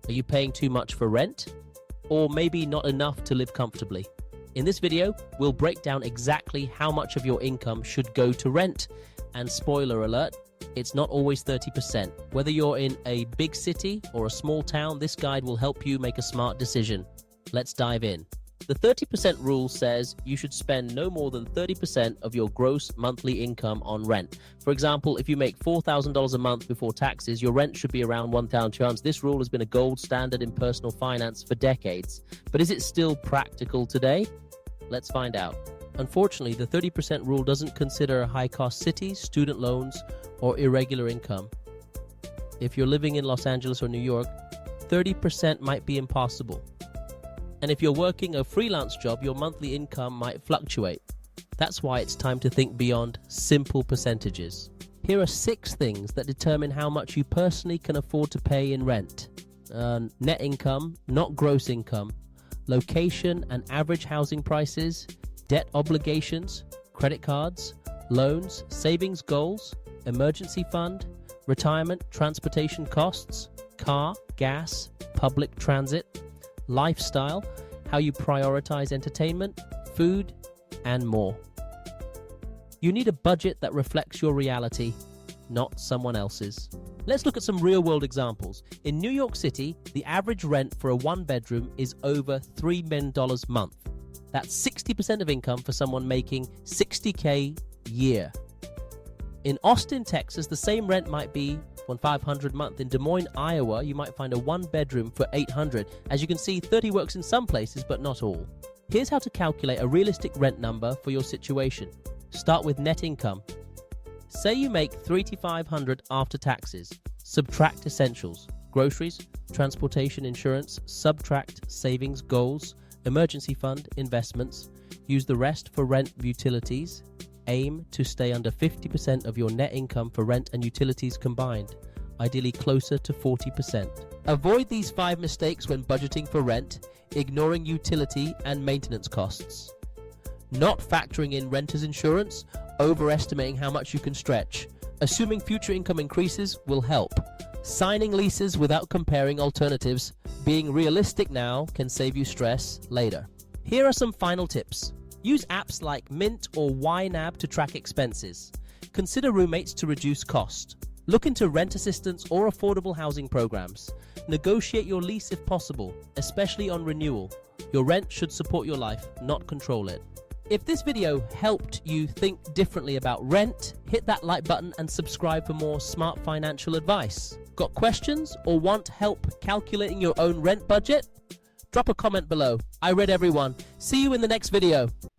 Are you paying too much for rent? Or maybe not enough to live comfortably? In this video, we'll break down exactly how much of your income should go to rent. And spoiler alert, it's not always 30%. Whether you're in a big city or a small town, this guide will help you make a smart decision. Let's dive in. The 30% rule says you should spend no more than 30% of your gross monthly income on rent. For example, if you make $4,000 a month before taxes, your rent should be around $1,000. This rule has been a gold standard in personal finance for decades. But is it still practical today? Let's find out. Unfortunately, the 30% rule doesn't consider high-cost cities, student loans, or irregular income. If you're living in Los Angeles or New York, 30% might be impossible. And if you're working a freelance job, your monthly income might fluctuate. That's why it's time to think beyond simple percentages. Here are 6 things that determine how much you personally can afford to pay in rent. Net income, not gross income. Location and average housing prices. Debt obligations, credit cards, loans, savings goals, emergency fund, retirement, transportation costs, car, gas, public transit, lifestyle, how you prioritize entertainment, food, and more. You need a budget that reflects your reality, not someone else's. Let's look at some real-world examples. In New York City, the average rent for a one-bedroom is over $3 million a month. That's 60% of income for someone making $60K a year. In Austin, Texas, the same rent might be $1,500 a month. In Des Moines, Iowa, you might find a one-bedroom for $800. As you can see, 30 works in some places, but not all. Here's how to calculate a realistic rent number for your situation. Start with net income. Say you make $3,500 after taxes. Subtract essentials, groceries, transportation, insurance, subtract savings, goals, emergency fund, investments. Use the rest for rent, utilities. Aim to stay under 50% of your net income for rent and utilities combined, ideally closer to 40%. Avoid these 5 mistakes when budgeting for rent, ignoring utility and maintenance costs. Not factoring in renter's insurance, overestimating how much you can stretch. Assuming future income increases will help. Signing leases without comparing alternatives. Being realistic now can save you stress later. Here are some final tips. Use apps like Mint or YNAB to track expenses. Consider roommates to reduce cost. Look into rent assistance or affordable housing programs. Negotiate your lease if possible, especially on renewal. Your rent should support your life, not control it. If this video helped you think differently about rent, hit that like button and subscribe for more smart financial advice. Got questions or want help calculating your own rent budget? Drop a comment below. I read everyone. See you in the next video.